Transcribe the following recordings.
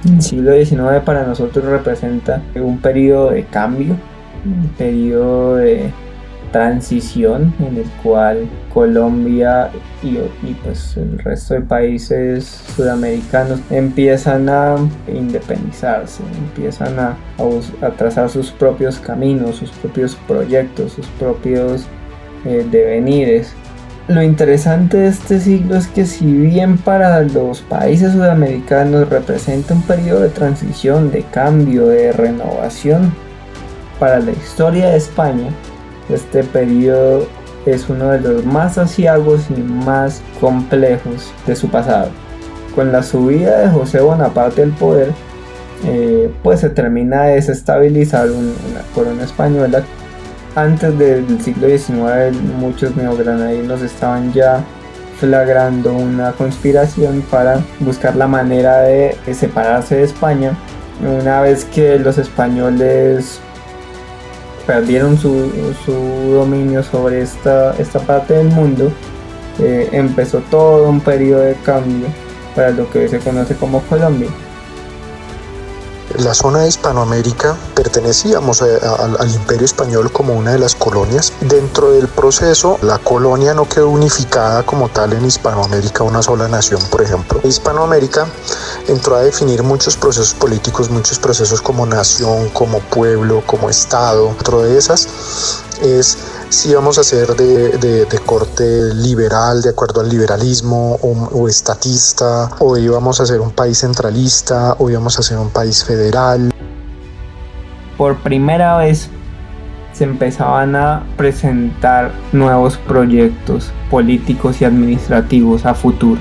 El siglo XIX para nosotros representa un periodo de cambio, un periodo de transición en el cual Colombia y pues el resto de países sudamericanos empiezan a independizarse, empiezan a trazar sus propios caminos, sus propios proyectos, sus propios devenires. Lo interesante de este siglo es que si bien para los países sudamericanos representa un periodo de transición, de cambio, de renovación, para la historia de España este periodo es uno de los más aciagos y más complejos de su pasado. Con la subida de José Bonaparte al poder, pues se termina de desestabilizar una corona española. Antes del siglo XIX muchos neogranadinos estaban ya flagrando una conspiración para buscar la manera de separarse de España. Una vez que los españoles perdieron su dominio sobre esta parte del mundo, empezó todo un periodo de cambio para lo que hoy se conoce como Colombia. La zona de Hispanoamérica pertenecíamos al Imperio Español como una de las colonias. Dentro del proceso, la colonia no quedó unificada como tal en Hispanoamérica, una sola nación, por ejemplo. Hispanoamérica entró a definir muchos procesos políticos, muchos procesos como nación, como pueblo, como estado. Dentro de esas es si vamos a ser de corte liberal, de acuerdo al liberalismo, o estatista, o íbamos a ser un país centralista, o íbamos a ser un país federal. Por primera vez se empezaban a presentar nuevos proyectos políticos y administrativos a futuro.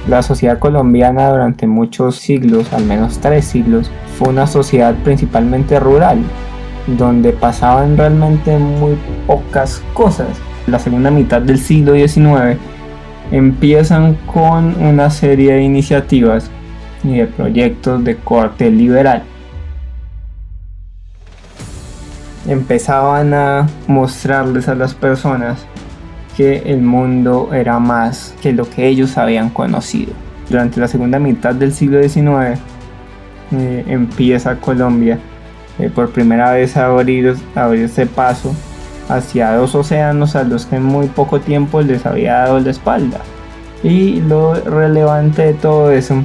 La sociedad colombiana durante muchos siglos, al menos 3 siglos, fue una sociedad principalmente rural, donde pasaban realmente muy pocas cosas. La segunda mitad del siglo XIX empiezan con una serie de iniciativas y de proyectos de corte liberal. Empezaban a mostrarles a las personas que el mundo era más que lo que ellos habían conocido. Durante la segunda mitad del siglo XIX empieza Colombia por primera vez a abrirse paso hacia 2 océanos a los que en muy poco tiempo les había dado la espalda. Y lo relevante de todo eso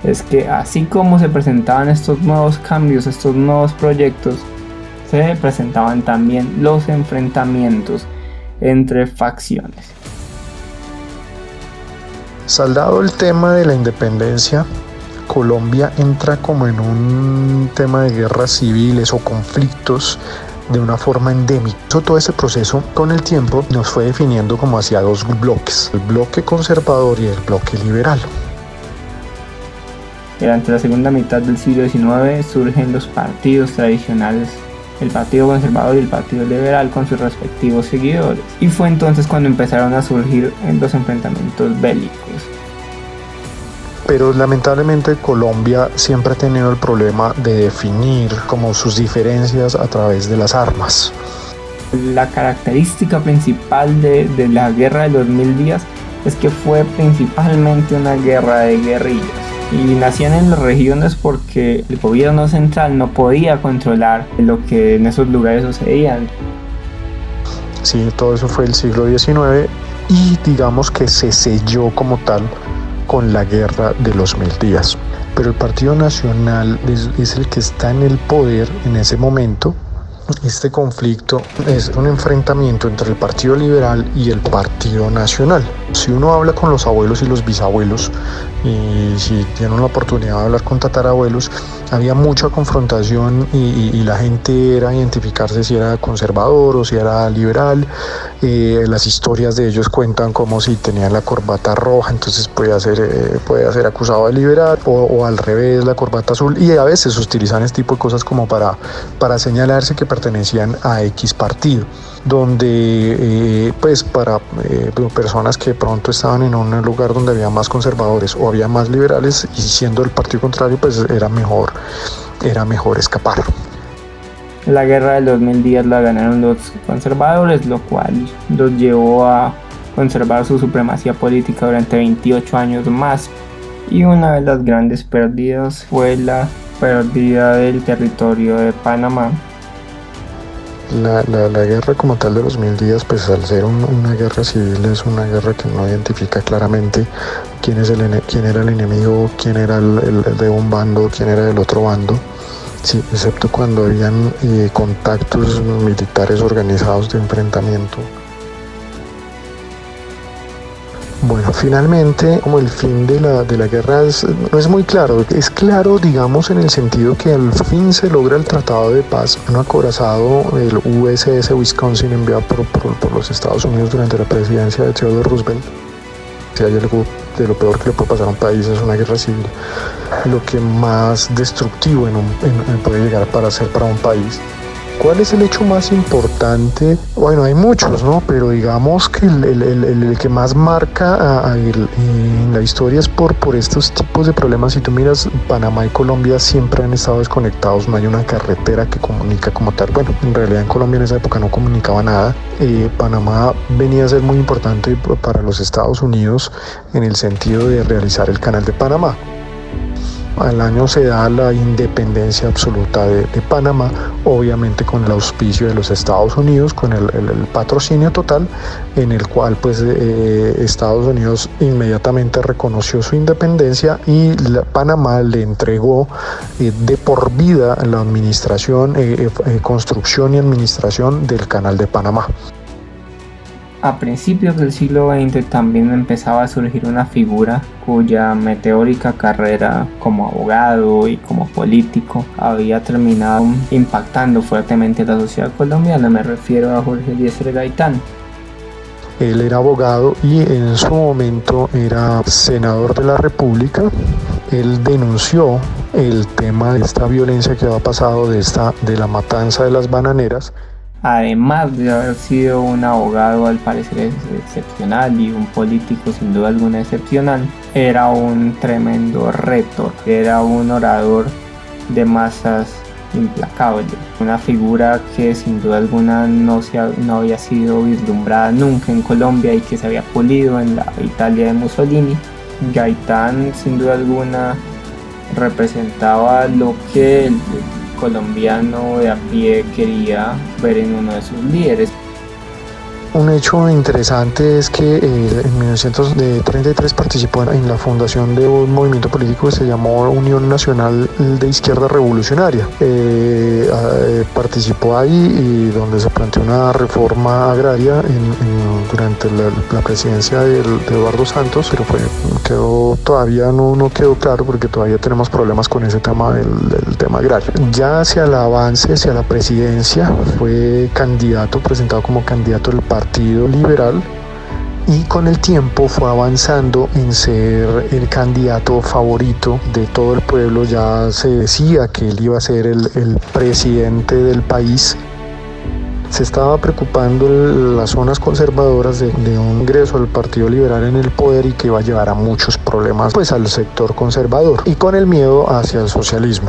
es que así como se presentaban estos nuevos cambios, estos nuevos proyectos, se presentaban también los enfrentamientos entre facciones. Saldado el tema de la independencia, Colombia entra como en un tema de guerras civiles o conflictos de una forma endémica. Todo ese proceso con el tiempo nos fue definiendo como hacia 2 bloques, el bloque conservador y el bloque liberal. Durante la segunda mitad del siglo XIX surgen los partidos tradicionales, el Partido Conservador y el Partido Liberal con sus respectivos seguidores, y fue entonces cuando empezaron a surgir los enfrentamientos bélicos. Pero lamentablemente Colombia siempre ha tenido el problema de definir como sus diferencias a través de las armas. La característica principal de la guerra de los 1000 días es que fue principalmente una guerra de guerrillas, y nacían en las regiones porque el gobierno central no podía controlar lo que en esos lugares sucedía. Sí, todo eso fue el siglo XIX y digamos que se selló como tal con la guerra de los 1000 días. Pero el Partido Nacional es el que está en el poder en ese momento. Este conflicto es un enfrentamiento entre el Partido Liberal y el Partido Nacional. Si uno habla con los abuelos y los bisabuelos, y si tienen la oportunidad de hablar con tatarabuelos, había mucha confrontación y la gente era identificarse si era conservador o si era liberal. Las historias de ellos cuentan como si tenían la corbata roja, entonces podía ser acusado de liberal, o al revés, la corbata azul, y a veces utilizan este tipo de cosas como para señalarse que pertenecían a X partido, donde pues para personas que de pronto estaban en un lugar donde había más conservadores o había más liberales, y siendo el partido contrario, pues era mejor escapar. La guerra de los 1000 días la ganaron los conservadores, lo cual los llevó a conservar su supremacía política durante 28 años más. y una de las grandes pérdidas fue la pérdida del territorio de Panamá. La guerra como tal de los 1000 días, pues al ser una guerra civil, es una guerra que no identifica claramente quién era el enemigo, quién era el de un bando, quién era del otro bando. Sí, excepto cuando habían contactos militares organizados de enfrentamiento. Bueno, finalmente, como el fin de la guerra no es muy claro. Es claro, digamos, en el sentido que al fin se logra el Tratado de Paz, un acorazado, el USS Wisconsin, enviado por los Estados Unidos durante la presidencia de Theodore Roosevelt. Si hay algo de lo peor que le puede pasar a un país es una guerra civil, lo que más destructivo puede llegar para ser para un país. ¿Cuál es el hecho más importante? Bueno, hay muchos, ¿no? Pero digamos que el que más marca en la historia es por estos tipos de problemas. Si tú miras, Panamá y Colombia siempre han estado desconectados, no hay una carretera que comunica como tal. Bueno, en realidad en Colombia en esa época no comunicaba nada. Panamá venía a ser muy importante para los Estados Unidos en el sentido de realizar el Canal de Panamá. Al año se da la independencia absoluta de Panamá, obviamente con el auspicio de los Estados Unidos, con el patrocinio total, en el cual pues Estados Unidos inmediatamente reconoció su independencia y Panamá le entregó de por vida la administración, construcción y administración del Canal de Panamá. A principios del siglo XX también empezaba a surgir una figura cuya meteórica carrera como abogado y como político había terminado impactando fuertemente la sociedad colombiana. Me refiero a Jorge Eliezer Gaitán. Él era abogado y en su momento era senador de la República. Él denunció el tema de esta violencia que había pasado, de la matanza de las bananeras. Además de haber sido un abogado al parecer excepcional y un político sin duda alguna excepcional, era un tremendo retor, era un orador de masas implacable, una figura que sin duda alguna no había sido vislumbrada nunca en Colombia y que se había pulido en la Italia de Mussolini. Gaitán sin duda alguna representaba lo que el colombiano de a pie quería ver en uno de sus líderes. Un hecho interesante es que en 1933 participó en la fundación de un movimiento político que se llamó Unión Nacional de Izquierda Revolucionaria. Participó ahí y donde se planteó una reforma agraria durante la presidencia de Eduardo Santos, pero todavía no quedó claro porque todavía tenemos problemas con ese tema del tema agrario. Ya hacia el avance, hacia la presidencia, fue presentado como candidato del Partido Liberal y con el tiempo fue avanzando en ser el candidato favorito de todo el pueblo. Ya se decía que él iba a ser el presidente del país. Se estaba preocupando las zonas conservadoras de un ingreso al Partido Liberal en el poder y que iba a llevar a muchos problemas pues al sector conservador y con el miedo hacia el socialismo.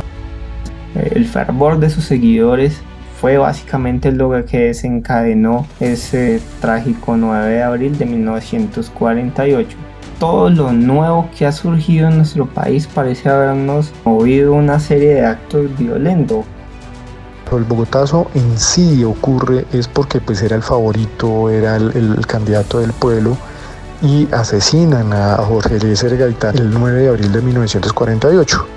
El fervor de sus seguidores fue básicamente lo que desencadenó ese trágico 9 de abril de 1948. Todo lo nuevo que ha surgido en nuestro país parece habernos movido una serie de actos violentos. El Bogotazo en sí ocurre es porque pues era el favorito, era el candidato del pueblo y asesinan a Jorge Eliezer Gaitán el 9 de abril de 1948.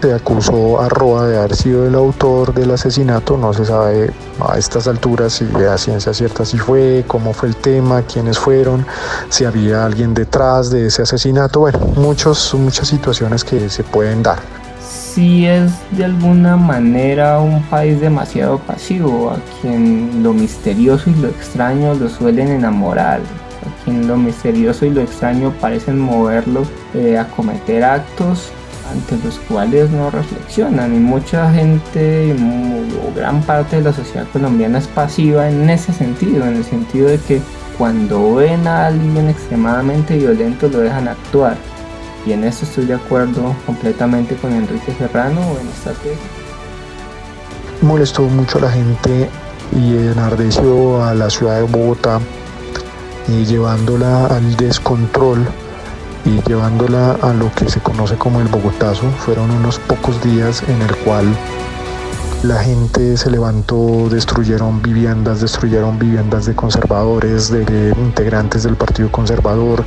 Se acusó a Roa de haber sido el autor del asesinato. No se sabe a estas alturas si a ciencia cierta si fue, cómo fue el tema, quiénes fueron, si había alguien detrás de ese asesinato. Bueno, muchas situaciones que se pueden dar. Sí, es de alguna manera un país demasiado pasivo, a quien lo misterioso y lo extraño lo suelen enamorar, a quien lo misterioso y lo extraño parecen moverlo a cometer actos ante los cuales no reflexionan, y mucha gente o gran parte de la sociedad colombiana es pasiva en ese sentido, en el sentido de que cuando ven a alguien extremadamente violento lo dejan actuar, y en esto estoy de acuerdo completamente con Enrique Serrano en esta tesis. Molestó mucho a la gente y enardeció a la ciudad de Bogotá, llevándola al descontrol y llevándola a lo que se conoce como el Bogotazo. Fueron unos pocos días en el cual la gente se levantó, destruyeron viviendas de conservadores, de integrantes del Partido Conservador,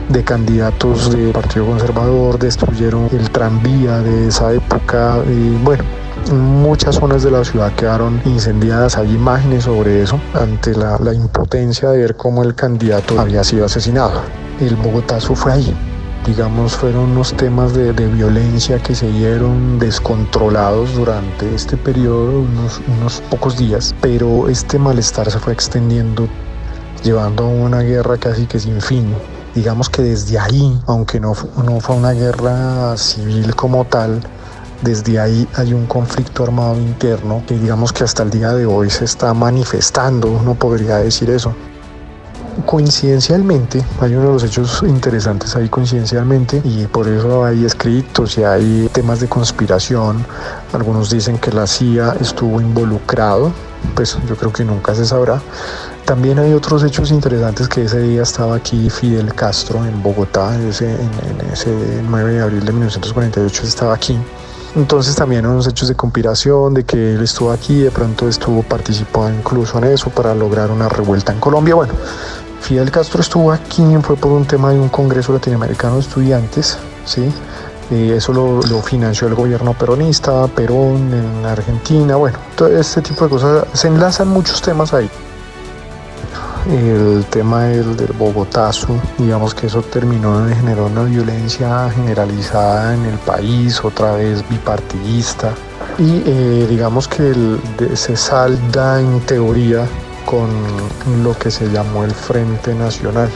de candidatos del Partido Conservador, destruyeron el tranvía de esa época y bueno, muchas zonas de la ciudad quedaron incendiadas. Hay imágenes sobre eso ante la impotencia de ver cómo el candidato había sido asesinado. El Bogotazo fue ahí. Digamos, fueron unos temas de violencia que se dieron descontrolados durante este periodo, unos pocos días, pero este malestar se fue extendiendo, llevando a una guerra casi que sin fin. Digamos que desde ahí, aunque no fue una guerra civil como tal, desde ahí hay un conflicto armado interno que digamos que hasta el día de hoy se está manifestando, uno podría decir eso. Coincidencialmente, hay uno de los hechos interesantes ahí coincidencialmente, y por eso hay escritos y hay temas de conspiración. Algunos dicen que la CIA estuvo involucrado, pues yo creo que nunca se sabrá. También hay otros hechos interesantes, que ese día estaba aquí Fidel Castro en Bogotá, en ese 9 de abril de 1948 estaba aquí. Entonces también hay unos hechos de conspiración, de que él estuvo aquí, de pronto participó incluso en eso para lograr una revuelta en Colombia. Bueno, Fidel Castro estuvo aquí, fue por un tema de un congreso latinoamericano de estudiantes, ¿sí? Eso lo financió el gobierno peronista, Perón en Argentina, bueno, todo este tipo de cosas, se enlazan muchos temas ahí. El tema del Bogotazo, digamos que eso generó una violencia generalizada en el país, otra vez bipartidista, y digamos que se salda en teoría con lo que se llamó el Frente Nacional.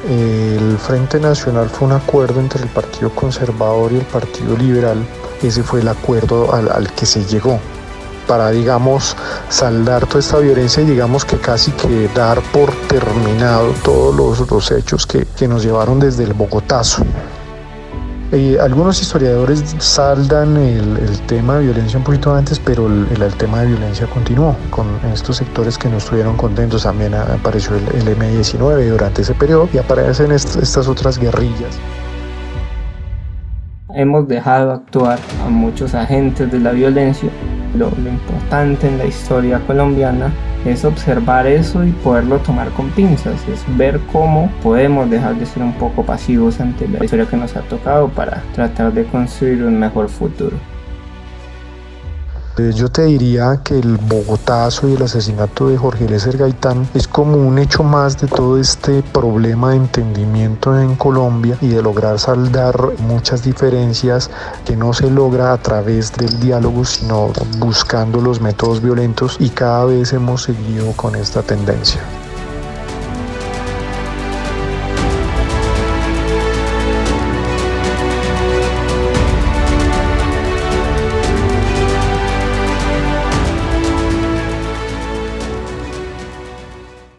El Frente Nacional fue un acuerdo entre el Partido Conservador y el Partido Liberal. Ese fue el acuerdo al que se llegó para, digamos, saldar toda esta violencia y digamos que casi que dar por terminado todos los hechos que nos llevaron desde el Bogotazo. Algunos historiadores saldan el tema de violencia un poquito antes, pero el tema de violencia continuó con estos sectores que no estuvieron contentos. También apareció el M-19 durante ese periodo y aparecen estas otras guerrillas. Hemos dejado actuar a muchos agentes de la violencia. Lo importante en la historia colombiana es observar eso y poderlo tomar con pinzas, es ver cómo podemos dejar de ser un poco pasivos ante la historia que nos ha tocado para tratar de construir un mejor futuro. Yo te diría que el Bogotazo y el asesinato de Jorge Eliezer Gaitán es como un hecho más de todo este problema de entendimiento en Colombia y de lograr saldar muchas diferencias que no se logra a través del diálogo, sino buscando los métodos violentos, y cada vez hemos seguido con esta tendencia.